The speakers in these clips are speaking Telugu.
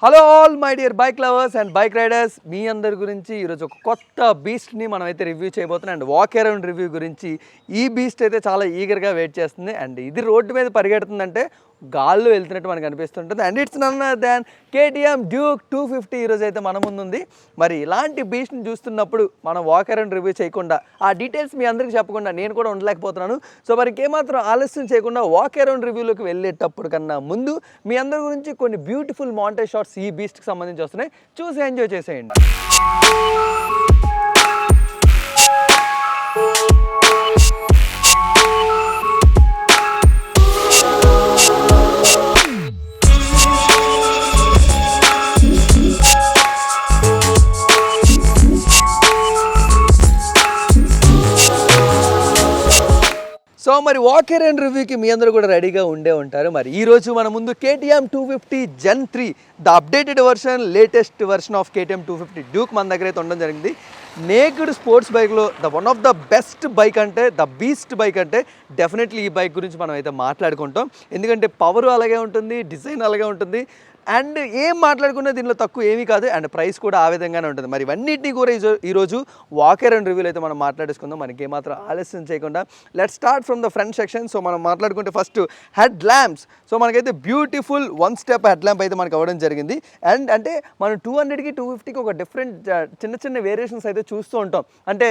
Hello all my dear bike lovers and bike riders, మీ అందరి గురించి ఈరోజు ఒక కొత్త బీస్ట్ని మనం అయితే రివ్యూ చేయబోతున్నాం. అండ్ వాక్ అరౌండ్ రివ్యూ గురించి ఈ బీస్ట్ అయితే చాలా ఈగర్గా వెయిట్ చేస్తుంది. అండ్ ఇది రోడ్డు మీద పరిగెడుతుందంటే గాల్లో వెళ్తున్నట్టు మనకు అనిపిస్తుంటుంది. And it's none other than KTM Duke 250 ఈరోజు అయితే మన ముందుంది. మరి ఇలాంటి బీస్ట్ని చూస్తున్నప్పుడు మనం వాక్ అరౌండ్ రివ్యూ చేయకుండా, ఆ డీటెయిల్స్ మీ అందరికీ చెప్పకుండా నేను కూడా ఉండలేకపోతున్నాను. సో మనకి ఏమాత్రం ఆలస్యం చేయకుండా వాక్ అరౌండ్ రివ్యూలోకి వెళ్ళేటప్పుడు కన్నా ముందు మీ అందరి గురించి కొన్ని బ్యూటిఫుల్ మాంటేజ్ షాట్స్ ఈ బీస్ట్కి సంబంధించి వస్తున్నాయి, చూసి ఎంజాయ్ చేసేయండి. సో మరి వాక్ అరౌండ్ రివ్యూకి మీ అందరూ కూడా రెడీగా ఉండే ఉంటారు. మరి ఈరోజు మన ముందు KTM 250 Gen 3 the updated version, latest version of KTM 250 Duke మన దగ్గర అయితే ఉండడం జరిగింది. నేక్డ్ స్పోర్ట్స్ బైక్లో one of the best bike అంటే, ద బీస్ట్ బైక్ అంటే డెఫినెట్లీ ఈ బైక్ గురించి మనం అయితే మాట్లాడుకుంటాం. ఎందుకంటే పవర్ అలాగే ఉంటుంది, డిజైన్ అలాగే ఉంటుంది, అండ్ ఏం మాట్లాడుకున్నా దీనిలో తక్కువ ఏమీ కాదు, అండ్ ప్రైస్ కూడా ఆ విధంగానే ఉంటుంది. మరి ఇవన్నిటిని కూడా ఈరోజు వాక్ అరౌండ్ రివ్యూలో అయితే మనం మాట్లాడేసుకుందాం. మనకి ఏమాత్రం ఆలస్యం చేయకుండా let start from the front section. So మనం మాట్లాడుకుంటే ఫస్ట్ హెడ్ ల్యాంప్స్. సో మనకైతే బ్యూటిఫుల్ 1 స్టెప్ హెడ్ ల్యాంప్ అయితే మనకు అవ్వడం జరిగింది. అండ్ అంటే మనం 200కి 250కి ఒక డిఫరెంట్ చిన్న వేరియేషన్స్ అయితే చూస్తూ ఉంటాం. అంటే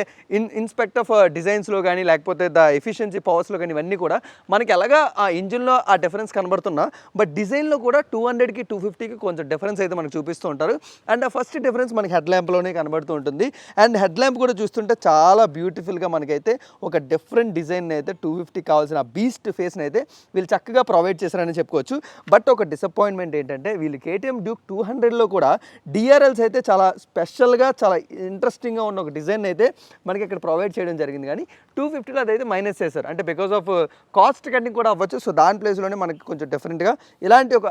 ఇన్స్పెక్ట్ ఆఫ్ డిజైన్స్లో కానీ, లేకపోతే ద ఎఫిషియన్సీ పవర్స్లో కానీ, ఇవన్నీ కూడా మనకి ఎలాగా ఆ ఇంజిన్లో ఆ డిఫరెన్స్ కనబడుతున్నా, బట్ డిజైన్లో కూడా 200కి 250కి కొంచెం డిఫరెన్స్ అయితే మనకు చూపిస్తూ ఉంటారు. అండ్ ఆ ఫస్ట్ డిఫరెన్స్ మనకి హెడ్ ల్యాంప్లోనే కనబడుతూ ఉంటుంది. అండ్ హెడ్ ల్యాంప్ కూడా చూస్తుంటే చాలా బ్యూటిఫుల్గా మనకైతే ఒక డిఫరెంట్ డిజైన్ అయితే 250 కావాల్సిన బీస్ట్ ఫేస్ని అయితే వీళ్ళు చక్కగా ప్రొవైడ్ చేశారని చెప్పుకోవచ్చు. బట్ ఒక డిసప్పాయింట్మెంట్ ఏంటంటే వీళ్ళు KTM డ్యూక్ 200లో కూడా DRLs అయితే చాలా స్పెషల్గా, చాలా ఇంట్రెస్టింగ్గా ఉన్న ఒక డిజైన్ అయితే మనకి ఇక్కడ ప్రొవైడ్ చేయడం జరిగింది. కానీ 250లో అదైతే మైనస్ చేశారు. అంటే బికాస్ ఆఫ్ కాస్ట్ కటింగ్ కూడా అవ్వచ్చు. సో దాని ప్లేస్లోనే మనకి కొంచెం డిఫరెంట్గా ఇలాంటి ఒక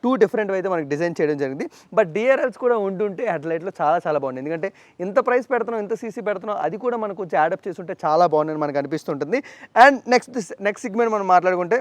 2 డిఫరెంట్ అయితే మనకి డిజైన్ చేయడం జరిగింది. బట్ DRLs కూడా ఉంటుంటే హెడ్లైట్లో చాలా బాగుంది. ఎందుకంటే ఇంత ప్రైస్ పెడుతున్నాం, ఇంత CC పెడుతున్నాం, అది కూడా మనకు కొంచెం యాడప్ చేస్తుంటే చాలా బాగుందని మనకు అనిపిస్తుంటుంది. అండ్ నెక్స్ట్ సెగ్మెంట్ మనం మాట్లాడుకుంటే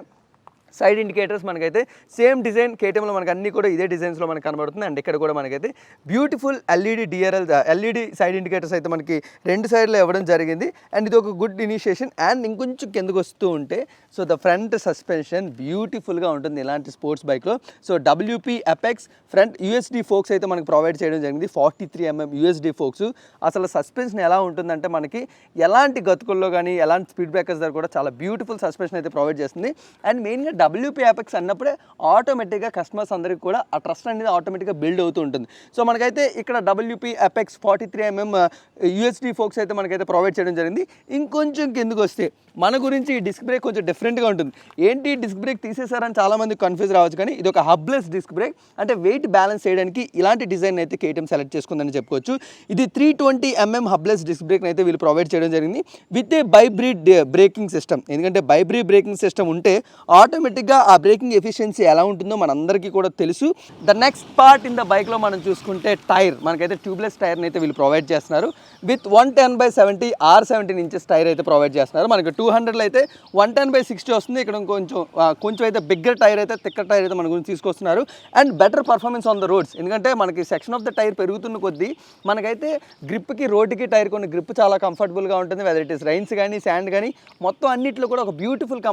సైడ్ ఇండికేటర్స్ మనకైతే సేమ్ డిజైన్ KTMలో మనకు అన్నీ కూడా ఇదే డిజైన్స్లో మనకు కనబడుతుంది. అండ్ ఇక్కడ కూడా మనకైతే బ్యూటిఫుల్ LED సైడ్ ఇండికేటర్స్ అయితే మనకి 2 సైడ్లో ఇవ్వడం జరిగింది. అండ్ ఇది ఒక గుడ్ ఇనిషియేషన్. అండ్ ఇంకొంచెం కిందకు వస్తూ ఉంటే సో ద ఫ్రంట్ సస్పెన్షన్ బ్యూటిఫుల్గా ఉంటుంది ఇలాంటి స్పోర్ట్స్ బైక్లో. So WP apex front USD forks అయితే మనకు ప్రొవైడ్ చేయడం జరిగింది. 43mm USD folks. అసలు సస్పెన్షన్ ఎలా ఉంటుందంటే మనకి ఎలాంటి గతుకుల్లో కానీ, ఎలాంటి స్పీడ్ బ్రేకర్స్ దగ్గర కూడా చాలా బ్యూటిఫుల్ సస్పెన్షన్ అయితే ప్రొవైడ్ చేస్తుంది. అండ్ మెయిన్గా WP అపెక్స్ అన్నప్పుడే ఆటోమేటిక్గా కస్టమర్స్ అందరికీ కూడా ఆ ట్రస్ట్ అనేది ఆటోమేటిక్గా బిల్డ్ అవుతూ ఉంటుంది. సో మనకైతే ఇక్కడ WP apex 43mm USD forks అయితే మనకైతే ప్రొవైడ్ చేయడం జరిగింది. ఇంకొంచెం కిందకు వస్తే మన గురించి ఈ డిస్క్ బ్రేక్ కొంచెం డిఫరెంట్గా ఉంటుంది. ఏంటి డిస్క్ బ్రేక్ తీసేశారని చాలామంది కన్ఫ్యూజ్ రావచ్చు. కానీ ఇది ఒక హబ్లెస్ డిస్క్ బ్రేక్. అంటే వెయిట్ బ్యాలెన్స్ చేయడానికి ఇలాంటి డిజైన్ అయితే KTM సెలెక్ట్ చేసుకుందని చెప్పుకోవచ్చు. ఇది 320mm హబ్లెస్ డిస్క్ బ్రేక్ అయితే వీళ్ళు ప్రొవైడ్ చేయడం జరిగింది విత్ ఏ బైబ్రీడ్ బ్రేకింగ్ సిస్టమ్. ఎందుకంటే బైబ్రీడ్ బ్రేకింగ్ సిస్టమ్ ఉంటే ఆటోమేటిక్గా ఆ బ్రేకింగ్ ఎఫిషియన్సీ ఎలా ఉంటుందో మనందరికీ కూడా తెలుసు. The next part in the బైక్లో మనం చూసుకుంటే టైర్. మనకైతే ట్యూబ్లెస్ టైర్ని అయితే వీళ్ళు ప్రొవైడ్ చేస్తున్నారు విత్ 110/70 R17 ఇంచెస్ టైర్ అయితే ప్రొవైడ్ చేస్తున్నారు. మనకి 200లో అయితే 110/60 వస్తుంది. ఇక్కడ కొంచెం అయితే బిగ్గర్ టైర్ అయితే, థిక్కర్ టైర్ అయితే మన గురించి తీసుకొస్తున్నారు. And better performance on the roads. ఎందుకంటే మనకి సెక్షన్ ఆఫ్ ద టైర్ పెరుగుతున్న కొద్దీ మనకైతే గ్రిప్కి, రోడ్డుకి టైర్ కొన్ని గ్రిప్ చాలా కంఫర్టబుల్గా ఉంటుంది. వెదర్ ఇట్ ఇస్ రైన్స్ కానీ, శాండ్ కానీ, మొత్తం అన్నింటిలో కూడా ఒక బ్యూటిఫుల్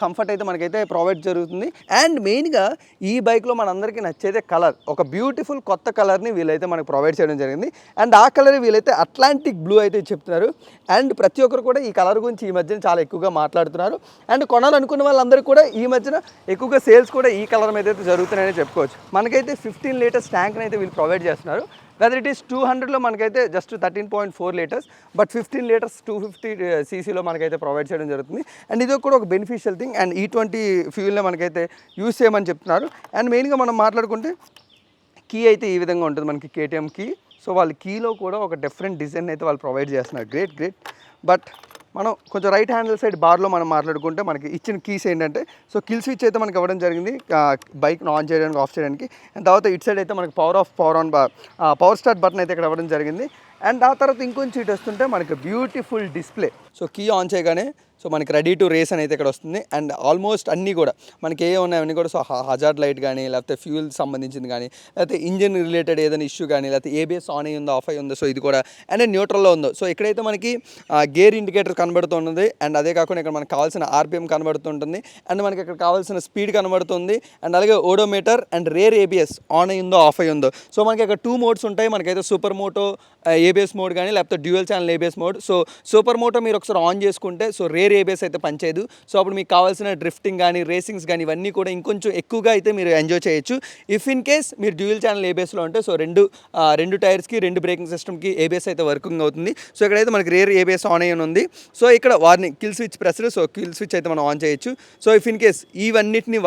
కంఫర్ట్ అయితే మనకైతే ప్రొవైడ్ జరుగుతుంది. అండ్ మెయిన్గా ఈ బైక్లో మనందరికీ నచ్చేదే కలర్. ఒక బ్యూటిఫుల్ కొత్త కలర్ని వీళ్ళైతే మనకు ప్రొవైడ్ చేయడం జరిగింది. అండ్ ఆ కలర్ వీళ్ళైతే అట్లాంటిక్ బ్లూ అయితే చెప్తున్నారు. అండ్ ప్రతి ఒక్కరు కూడా ఈ కలర్ గురించి ఈ మధ్యన చాలా ఎక్కువగా మాట్లాడుతున్నారు. అండ్ కొనాలనుకున్న వాళ్ళందరూ కూడా ఈ మధ్యన ఎక్కువగా సేల్స్ కూడా ఈ కలర్ మీద అయితే జరుగుతున్నాయని చెప్పుకోవచ్చు. మనకైతే 15 లీటర్స్ ట్యాంక్ని అయితే వీళ్ళు ప్రొవైడ్ చేస్తున్నారు. వెదర్ ఇట్ ఈస్ 200లో మనకైతే just 13.4 litres, but 15 litres 250cc మనకైతే ప్రొవైడ్ చేయడం జరుగుతుంది. అండ్ ఇది కూడా ఒక బెనిఫిషియల్ థింగ్. అండ్ E20 ఫ్యూయల్ని మనకైతే యూస్ చేయమని చెప్తున్నారు. అండ్ మెయిన్గా మనం మాట్లాడుకుంటే కీ అయితే ఈ విధంగా ఉంటుంది మనకి KTM కీ. సో వాళ్ళ కీలో కూడా ఒక డిఫరెంట్ డిజైన్ అయితే వాళ్ళు ప్రొవైడ్ చేస్తున్నారు. గ్రేట్. బట్ మనం కొంచెం రైట్ హ్యాండిల్ సైడ్ బార్లో మనం మాట్లాడుకుంటే మనకి ఇచ్చిన కీస్ ఏంటంటే, సో కిల్ స్విచ్ అయితే మనకి ఇవ్వడం జరిగింది బైక్ను ఆన్ చేయడానికి, ఆఫ్ చేయడానికి. అండ్ తర్వాత ఇటు సైడ్ అయితే మనకి పవర్ స్టార్ట్ బటన్ అయితే ఇక్కడ ఇవ్వడం జరిగింది. అండ్ ఆ తర్వాత ఇంకొంచెం ఇటు వస్తుంటే మనకి beautiful display. So key on చేయగానే సో మనకి రెడీ టు రేస్ అని అయితే ఇక్కడ వస్తుంది. అండ్ ఆల్మోస్ట్ అన్నీ కూడా మనకి ఏ ఉన్నాయి అవన్నీ కూడా సో హజార్డ్ లైట్ కానీ, లేకపోతే ఫ్యూల్ సంబంధించింది కానీ, లేకపోతే ఇంజిన్ రిలేటెడ్ ఏదైనా ఇష్యూ కానీ, లేకపోతే ఏబిఎస్ ఆన్ అయ్యి ఉందో ఆఫ్ అయ్యి ఉందో సో ఇది కూడా అండ్ న్యూట్రల్లో ఉందో. సో ఇక్కడైతే మనకి గేర్ ఇండికేటర్ కనబడుతుంది. అండ్ అదే కాకుండా ఇక్కడ మనకు కావాల్సిన ఆర్పిఎం కనబడుతుంటుంది. అండ్ మనకి ఇక్కడ కావాల్సిన స్పీడ్ కనబడుతుంది. అండ్ అలాగే odometer and rare ABS on అయ్యి ఉందో ఆఫ్ అయ్యి ఉందో. సో మనకి ఇక్కడ 2 మోడ్స్ ఉంటాయి. మనకైతే సూపర్ మోటో ఏబిఎస్ మోడ్ కానీ, లేకపోతే dual channel ABS mode. So super moto మీరు ఒకసారి ఆన్ చేసుకుంటే సో రేర్ ఏబిఎస్ అయితే పనిచేయదు. సో అప్పుడు మీకు కావాల్సిన డ్రిఫ్టింగ్ కానీ, రేసింగ్స్ కానీ ఇవన్నీ కూడా ఇంకొంచెం ఎక్కువగా అయితే మీరు ఎంజాయ్ చేయొచ్చు. ఇఫ్ ఇన్ కేస్ మీరు డ్యూయల్ ఛానల్ ఏబిఎస్లో ఉంటే సో రెండు టైర్స్కి 2 బ్రేకింగ్ సిస్టమ్కి ఏబిఎస్ అయితే వర్కింగ్ అవుతుంది. సో ఇక్కడైతే మనకి రేర్ ఏబిఎస్ ఆన్ అయ్యి ఉంది. సో ఇక్కడ warning kill switch pressed. So kill switch అయితే మనం ఆన్ చేయొచ్చు. సో ఇఫ్ ఇన్ కేస్ ఇవన్నిటిని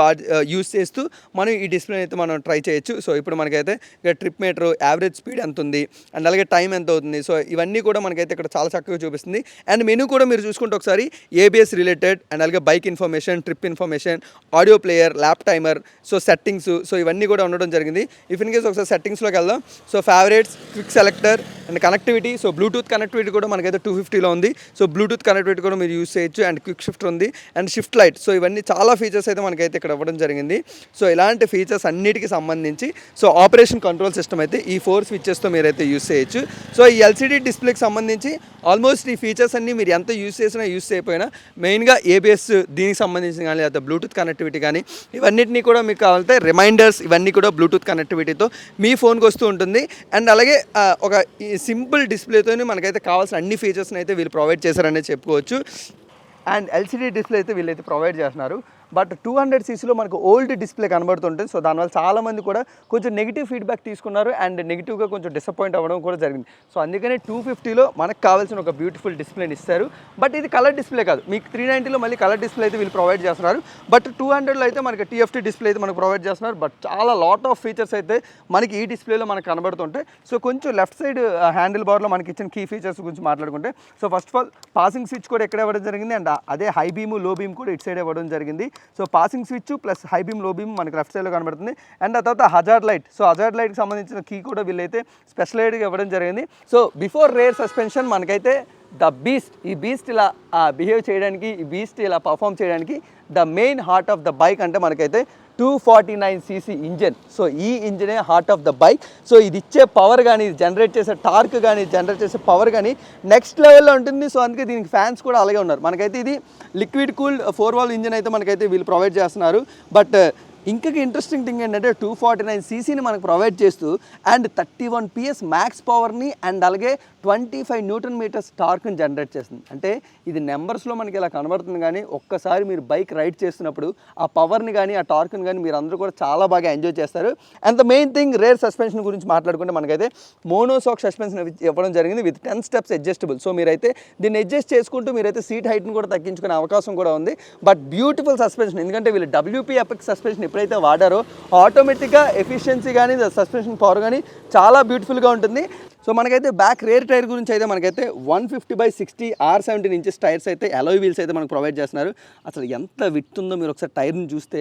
యూస్ చేస్తూ మనం ఈ డిస్ప్లే అయితే మనం ట్రై చేయొచ్చు. సో ఇప్పుడు మనకైతే ఇక్కడ ట్రిప్ మీటర్, యావరేజ్ స్పీడ్ ఎంత ఉంది, అండ్ అలాగే టైం ఎంత అవుతుంది. సో ఇవన్నీ కూడా మనకైతే ఇక్కడ చాలా చక్కగా చూపిస్తుంది. అండ్ మెనూ కూడా మీరు చూసుకుంటే ఒకసారి ఏబిఎస్ రిలేటెడ్ అండ్ అలాగే bike information, trip information, audio player, lap timer, so settings, so ఇవన్నీ కూడా ఉండడం జరిగింది. ఇఫ్ ఇన్ కేస్ ఒకసారి సెట్టింగ్స్లోకి వెళ్దాం. So favourites, quick selector and connectivity. So Bluetooth connectivity కూడా మనకైతే 250లో ఉంది. సో బ్లూటూత్ కనెక్టివిటీ కూడా మీరు యూస్ చేయొచ్చు. అండ్ క్విక్ షిఫ్ట్ ఉంది అండ్ షిఫ్ట్ లైట్. సో ఇవన్నీ చాలా ఫీచర్స్ అయితే మనకైతే ఇక్కడ ఇవ్వడం జరిగింది. సో ఇలాంటి ఫీచర్స్ అన్నిటికీ సంబంధించి సో ఆపరేషన్ కంట్రోల్ సిస్టమ్ అయితే ఈ 4 స్విచ్చెస్తో మీరైతే యూస్ చేయొచ్చు. సో ఈ ఎల్సిడి డిస్ప్లేకి సంబంధించి ఆల్మోస్ట్ ఈ ఫీచర్స్ అన్నీ మీరు ఎంత యూస్ చేసినా యూస్ చేయకపోయినా మెయిన్గా ఏబిఎస్ దీనికి సంబంధించి కానీ, లేకపోతే బ్లూటూత్ కనెక్టివిటీ కానీ ఇవన్నిటినీ కూడా మీకు కావాలంటే రిమైండర్స్ ఇవన్నీ కూడా బ్లూటూత్ కనెక్టివిటీతో మీ ఫోన్కి వస్తూ ఉంటుంది. అండ్ అలాగే ఒక ఈ సింపుల్ డిస్ప్లేతో మనకైతే కావాల్సిన అన్ని ఫీచర్స్ని అయితే వీళ్ళు ప్రొవైడ్ చేశారనేది చెప్పుకోవచ్చు. అండ్ ఎల్సిడి డిస్ప్లే అయితే వీళ్ళైతే ప్రొవైడ్ చేస్తున్నారు. బట్ 200cc మనకు ఓల్డ్ డిస్ప్లే కనబడుతుంటుంది. సో దానివల్ల చాలామంది కూడా కొంచెం నెగిటివ్ ఫీడ్బ్యాక్ తీసుకున్నారు అండ్ నెగిటివ్గా కొంచెం డిసప్పాయింట్ అవ్వడం కూడా జరిగింది. సో అందుకనే 250లో మనకు కావాల్సిన ఒక బ్యూటిఫుల్ డిస్ప్లేని ఇస్తారు. బట్ ఇది కలర్ డిస్ప్లే కాదు. మీకు 390లో మళ్ళీ కలర్ డిస్ప్లే అయితే వీళ్ళు ప్రొవైడ్ చేస్తున్నారు. బట్ 200లో అయితే మనకి టీఎఫ్టీ డిస్ప్లే అయితే మనకు ప్రొవైడ్ చేస్తున్నారు. బట్ చాలా లాట్ ఆఫ్ ఫీచర్స్ అయితే మనకి ఈ డిస్ప్లేలో మనకు కనబడుతుంటాయి. సో కొంచెం లెఫ్ట్ సైడ్ హ్యాండిల్ బార్లో మనకి ఇచ్చిన కీ ఫీచర్స్ గురించి మాట్లాడుకుంటే so first of all passing switch కూడా ఎక్కడ ఇవ్వడం జరిగింది. అండ్ అదే హై బీమ్, లో బీమ్ కూడా ఇటు సైడ్ ఇవ్వడం జరిగింది. So passing switch plus high beam, low beam మనకి లెఫ్ట్ సైడ్లో కనబడుతుంది. అండ్ ఆ తర్వాత హజార్డ్ లైట్. సో హజార్డ్ లైట్కి సంబంధించిన కీ కూడా వీళ్ళైతే స్పెషలైజ్డ్గా ఇవ్వడం జరిగింది. సో బిఫోర్ రేర్ సస్పెన్షన్ మనకైతే ద బీస్ట్, ఈ బీస్ట్ ఇలా బిహేవ్ చేయడానికి, ఈ బీస్ట్ ఇలా పర్ఫామ్ చేయడానికి the main heart of the bike అంటే మనకైతే 249cc ఇంజన్. సో ఈ ఇంజనే heart of the bike. So ఇది ఇచ్చే పవర్ కానీ, ఇది జనరేట్ చేసే టార్క్ కానీ, జనరేట్ చేసే పవర్ కానీ నెక్స్ట్ లెవెల్లో ఉంటుంది. సో అందుకే దీనికి ఫ్యాన్స్ కూడా అలాగే ఉన్నారు. మనకైతే ఇది లిక్విడ్ కూల్డ్ 4 వాల్వ్ ఇంజన్ అయితే మనకైతే వీళ్ళు ప్రొవైడ్ చేస్తున్నారు. బట్ ఇంకొక ఇంట్రెస్టింగ్ థింగ్ ఏంటంటే 249cc మనకు ప్రొవైడ్ చేస్తూ అండ్ 31 PS మ్యాక్స్ పవర్ని అండ్ అలాగే 25 Nm టార్క్ని జనరేట్ చేస్తుంది. అంటే ఇది నెంబర్స్లో మనకి ఇలా కనబడుతుంది, కానీ ఒక్కసారి మీరు బైక్ రైడ్ చేస్తున్నప్పుడు ఆ పవర్ని కానీ, ఆ టార్క్ని కానీ మీరు అందరూ కూడా చాలా బాగా ఎంజాయ్ చేస్తారు. And the main thing rare suspension గురించి మాట్లాడుకుంటే మనకైతే మోనోసాక్ సస్పెన్షన్ ఇవ్వడం జరిగింది విత్ 10 స్టెప్స్ అడ్జస్టబుల్. సో మీరైతే దీన్ని అడ్జస్ట్ చేసుకుంటూ మీరైతే సీట్ హైట్ని కూడా తగ్గించుకునే అవకాశం కూడా ఉంది. బట్ బ్యూటిఫుల్ సస్పెన్షన్, ఎందుకంటే వీళ్ళు WP ఎపిక్ సస్పెన్షన్ ఎప్పుడైతే వాడారో ఆటోమేటిక్గా ఎఫిషియన్సీ కానీ, సస్పెన్షన్ పవర్ కానీ చాలా బ్యూటిఫుల్గా ఉంటుంది. సో మనకైతే బ్యాక్ రేర్ టైర్ గురించి అయితే మనకైతే 150/60 R17 ఇంచెస్ టైర్స్ అయితే అలాయ్ వీల్స్ అయితే మనకు ప్రొవైడ్ చేస్తున్నారు. అసలు ఎంత విడ్త్ ఉందో మీరు ఒకసారి టైర్ని చూస్తే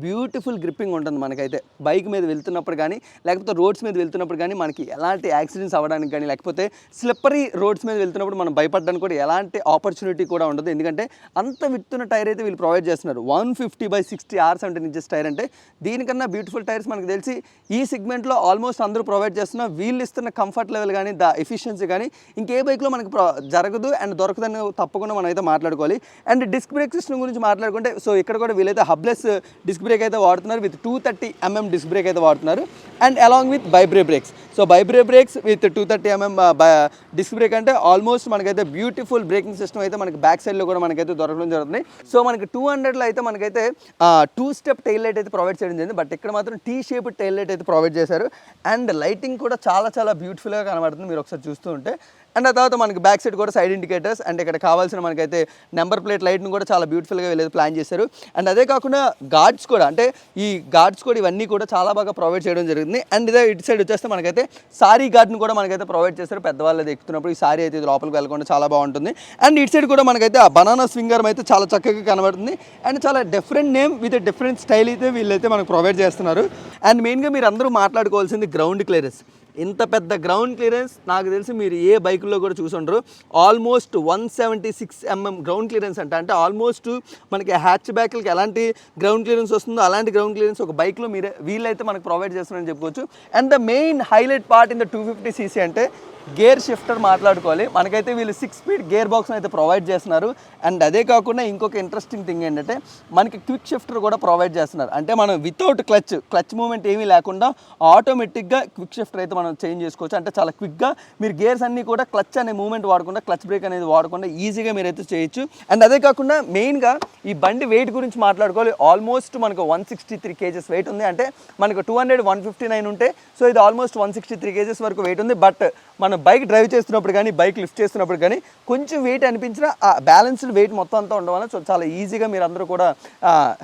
బ్యూటిఫుల్ గ్రిప్పింగ్ ఉంటుంది. మనకైతే బైక్ మీద వెళ్తున్నప్పుడు కానీ, లేకపోతే రోడ్స్ మీద వెళ్తున్నప్పుడు కానీ మనకి ఎలాంటి యాక్సిడెంట్స్ అవ్వడానికి కానీ, లేకపోతే స్లిప్పరీ రోడ్స్ మీద వెళ్తున్నప్పుడు మనం భయపడడానికి కూడా ఎలాంటి ఆపర్చునిటీ కూడా ఉండదు. ఎందుకంటే అంత విడ్తున్న టైర్ అయితే వీళ్ళు ప్రొవైడ్ చేస్తున్నారు. 150/60 R17 ఇంచెస్ టైర్ అంటే దీనికన్నా బ్యూటిఫుల్ టైర్స్ మనకు తెలిసి ఈ సెగ్మెంట్లో ఆల్మోస్ట్ అందరూ ప్రొవైడ్ చేస్తున్నారు. వీళ్ళు ఇస్తున్న కంఫర్ట్ లెవెల్ కానీ, ద ఎఫిషియన్సీ కానీ ఇంకే బైక్లో మనకి జరగదు అండ్ దొరకదని తప్పకుండా మనం అయితే మాట్లాడుకోవాలి. అండ్ డిస్క్ బ్రేక్ సిస్టమ్ గురించి మాట్లాడుకుంటే సో ఇక్కడ కూడా వీళ్ళైతే హబ్లెస్ డిస్క్ బ్రేక్ అయితే వాడుతున్నారు విత్ 230mm డిస్క్ బ్రేక్ అయితే వాడుతున్నారు and along with ByBre brakes. So ByBre brakes with 230mm disc brake అంటే ఆల్మోస్ట్ మనకైతే బ్యూటిఫుల్ బ్రేకింగ్ సిస్టమ్ అయితే మనకి బ్యాక్ సైడ్లో కూడా మనకైతే దొరకడం జరుగుతుంది. సో మనకి 200లో అయితే మనకైతే 2 స్టెప్ టైల్ లైట్ అయితే ప్రొవైడ్ చేయడం జరిగింది. బట్ ఇక్కడ మాత్రం T షేప్ టైల్ లైట్ అయితే ప్రొవైడ్ చేశారు అండ్ లైటింగ్ కూడా చాలా చాలా బ్యూటిఫుల్గా కనబడుతుంది మీరు ఒకసారి చూస్తూ ఉంటే. అండ్ ఆ తర్వాత మనకి బ్యాక్ సైడ్ కూడా సైడ్ ఇండికేటర్స్ అండ్ ఇక్కడ కావాల్సిన మనకైతే నెంబర్ ప్లేట్ లైట్ని కూడా చాలా బ్యూటిఫుల్గా వీళ్ళైతే ప్లాన్ చేశారు. అండ్ అదే కాకుండా గార్డ్స్ కూడా, అంటే ఈ గార్డ్స్ కూడా ఇవన్నీ కూడా చాలా బాగా ప్రొవైడ్ చేయడం జరిగింది. అండ్ ఇదే ఇటు సైడ్ వచ్చేస్తే మనకైతే సారీ గార్డ్ని కూడా మనకైతే ప్రొవైడ్ చేస్తారు. పెద్దవాళ్ళు అయితే ఎక్కుతున్నప్పుడు ఈ సారీ అయితే లోపలికి వెళ్ళకుండా చాలా బాగుంటుంది. అండ్ ఇటు సైడ్ కూడా మనకైతే ఆ బనానా స్వింగర్ అయితే చాలా చక్కగా కనబడుతుంది అండ్ చాలా different name with different style అయితే వీళ్ళైతే మనకు ప్రొవైడ్ చేస్తున్నారు. అండ్ మెయిన్గా మీరు అందరూ మాట్లాడుకోవాల్సింది గ్రౌండ్ క్లియరెన్స్. ఇంత పెద్ద గ్రౌండ్ క్లియరెన్స్ నాకు తెలిసి మీరు ఏ బైకుల్లో కూడా చూసుండరు. ఆల్మోస్ట్ 176 mm గ్రౌండ్ క్లియరెన్స్ అంటే ఆల్మోస్ట్ మనకి హ్యాచ్ బ్యాక్లకి ఎలాంటి గ్రౌండ్ క్లియరెన్స్ వస్తుందో అలాంటి గ్రౌండ్ క్లియరెన్స్ ఒక బైక్లో మీరే వీళ్ళైతే మనకు ప్రొవైడ్ చేస్తున్నారని చెప్పుకోవచ్చు. And the main highlight part in the 250cc అంటే గేర్ షిఫ్టర్ మాట్లాడుకోవాలి. మనకైతే వీళ్ళు 6 స్పీడ్ గేర్ బాక్స్ని అయితే ప్రొవైడ్ చేస్తున్నారు. అండ్ అదే కాకుండా ఇంకొక ఇంట్రెస్టింగ్ థింగ్ ఏంటంటే మనకి క్విక్ షిఫ్టర్ కూడా ప్రొవైడ్ చేస్తున్నారు. అంటే మనం వితౌట్ క్లచ్ మూమెంట్ ఏమీ లేకుండా ఆటోమేటిక్గా క్విక్ షిఫ్టర్ అయితే మనం చేంజ్ చేసుకోవచ్చు. అంటే చాలా క్విక్గా మీరు గేర్స్ అన్నీ కూడా క్లచ్ అనే మూమెంట్ వాడకుండా, క్లచ్ బ్రేక్ అనేది వాడకుండా ఈజీగా మీరైతే చేయొచ్చు. అండ్ అదే కాకుండా మెయిన్గా ఈ బండి వెయిట్ గురించి మాట్లాడుకోవాలి. ఆల్మోస్ట్ మనకు 163 kgs వెయిట్ ఉంది. అంటే మనకు 200 159 ఉంటే సో ఇది ఆల్మోస్ట్ 163 kgs వరకు వెయిట్ ఉంది. బట్ మనం బైక్ డ్రైవ్ చేస్తున్నప్పుడు కానీ బైక్ లిఫ్ట్ చేస్తున్నప్పుడు కానీ కొంచెం వెయిట్ అనిపించినా ఆ బ్యాలెన్స్డ్ వెయిట్ మొత్తం అంతా ఉండడం వల్ల సో చాలా ఈజీగా మీరు అందరూ కూడా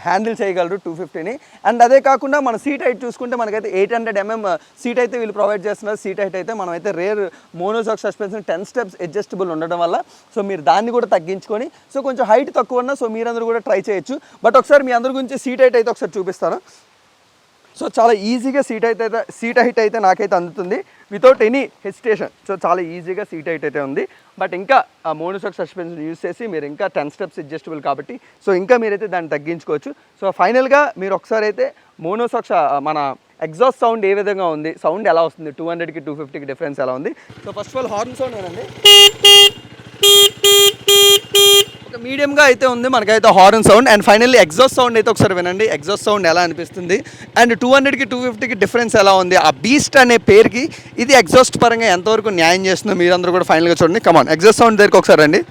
హ్యాండిల్ చేయగలరు 250ని. అండ్ అదే కాకుండా మన సీట్ హైట్ చూసుకుంటే మనకైతే 800 mm సీట్ అయితే వీళ్ళు ప్రొవైడ్ చేస్తున్నారు. సీట్ హైట్ అయితే మనమైతే rare monoshock suspension 10 steps adjustable ఉండడం వల్ల సో మీరు దాన్ని కూడా తగ్గించుకొని సో కొంచెం హైట్ తక్కువ ఉన్నా సో మీరందరూ కూడా ట్రై చేయొచ్చు. బట్ ఒకసారి మీ అందరి గురించి సీట్ హైట్ అయితే ఒకసారి చూపిస్తాను. సో చాలా ఈజీగా సీట్ హైట్ అయితే నాకైతే అందుతుంది వితౌట్ ఎనీ హెసిటేషన్. సో చాలా ఈజీగా సీట్ హైట్ అయితే ఉంది. బట్ ఇంకా ఆ మోనోషాక్ సస్పెన్షన్ యూజ్ చేసి మీరు ఇంకా 10 steps అడ్జస్టబుల్ కాబట్టి సో ఇంకా మీరైతే దాన్ని తగ్గించుకోవచ్చు. సో ఫైనల్గా మీరు ఒకసారి అయితే మోనోషాక్ మన ఎగ్జాస్ట్ సౌండ్ ఏ విధంగా ఉంది, సౌండ్ ఎలా వస్తుంది, 200కి 250కి డిఫరెన్స్ ఎలా ఉంది. So first of all horn sound ఏనండి ఒక మీడియంగా అయితే ఉంది మనకైతే horn sound. And finally exhaust sound అయితే ఒకసారి వినండి. ఎగ్జాస్ట్ సౌండ్ ఎలా అనిపిస్తుంది అండ్ 200కి 250కి డిఫరెన్స్ ఎలా ఉంది. ఆ బీస్ట్ అనే పేరుకి ఇది ఎగ్జాస్ట్ పరంగా ఎంతవరకు న్యాయం చేస్తుందో మీరందరూ కూడా ఫైనల్గా చూడండి. కమాన్ ఎగ్జాస్ట్ సౌండ్ దగ్గరికి ఒకసారి రండి.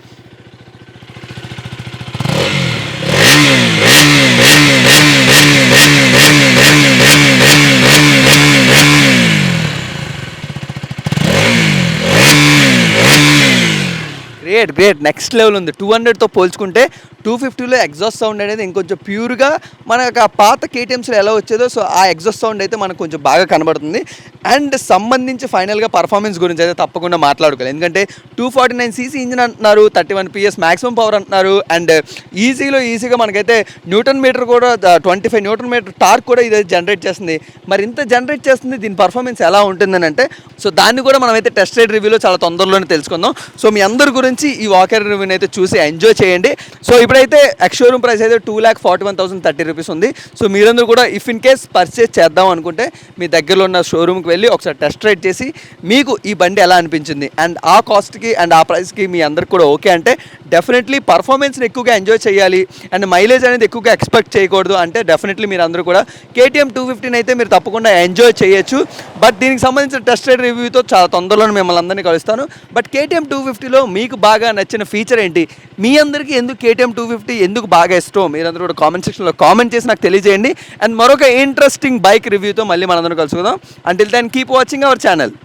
గ్రేట్ నెక్స్ట్ లెవెల్ ఉంది. 200తో పోల్చుకుంటే 250లో ఎగ్జాస్ట్ సౌండ్ అనేది ఇంకొంచెం ప్యూర్గా మనకు ఆ పాత కేటీఎంస్లో ఎలా వచ్చేదో సో ఆ ఎగ్జాస్ట్ సౌండ్ అయితే మనకు కొంచెం బాగా కనబడుతుంది. అండ్ సంబంధించి ఫైనల్గా పర్ఫార్మెన్స్ గురించి అయితే తప్పకుండా మాట్లాడుకోవాలి. ఎందుకంటే 249cc ఇంజిన్ అంటున్నారు, 31 PS మ్యాక్సిమం పవర్ అంటున్నారు. అండ్ ఈజీగా మనకైతే న్యూటన్ మీటర్ కూడా 25 Nm టార్క్ కూడా ఇది జనరేట్ చేస్తుంది. మరి ఇంత జనరేట్ చేస్తుంది, దీని పర్ఫార్మెన్స్ ఎలా ఉంటుందని అంటే సో దాన్ని కూడా మనమైతే టెస్ట్ రైడ్ రివ్యూలో చాలా తొందరలోనే తెలుసుకుందాం. సో మీ అందరి గురించి ఈ వాకర్ రివ్యూని అయితే చూసి ఎంజాయ్ చేయండి. సో ఇప్పుడైతే ఎక్స్ షోరూమ్ ప్రైస్ అయితే 2,41,030 రూపీస్ ఉంది. సో మీరందరూ కూడా ఇఫ్ ఇన్ కేస్ పర్చేస్ చేద్దాం అనుకుంటే మీ దగ్గరలో ఉన్న షోరూమ్కి వెళ్ళి ఒకసారి టెస్ట్ రైడ్ చేసి మీకు ఈ బండి ఎలా అనిపించింది అండ్ ఆ కాస్ట్కి అండ్ ఆ ప్రైస్కి మీ అందరికి కూడా ఓకే అంటే డెఫినెట్లీ పర్ఫార్మెన్స్ని ఎక్కువగా ఎంజాయ్ చేయాలి అండ్ మైలేజ్ అనేది ఎక్కువగా ఎక్స్పెక్ట్ చేయకూడదు అంటే డెఫినెట్లీ మీరు అందరూ కూడా KTM 250 అయితే మీరు తప్పకుండా ఎంజాయ్ చేయొచ్చు. బట్ దీనికి సంబంధించిన టెస్ట్ రైడ్ రివ్యూతో చాలా తొందరలోనే మిమ్మల్ని అందరినీ కలుస్తాను. బట్ KTM 250లో మీకు బాగా నచ్చిన ఫీచర్ ఏంటి, మీ అందరికీ ఎందుకు KTM 250 ఎందుకు బాగా ఇష్టం మీరందరూ కూడా కామెంట్ సెక్షన్లో కామెంట్ చేసి నాకు తెలియజేయండి. అండ్ మరొక ఇంట్రెస్టింగ్ బైక్ రివ్యూతో మళ్ళీ మనందరం కలుసుకుందాం. Until then keep watching our channel.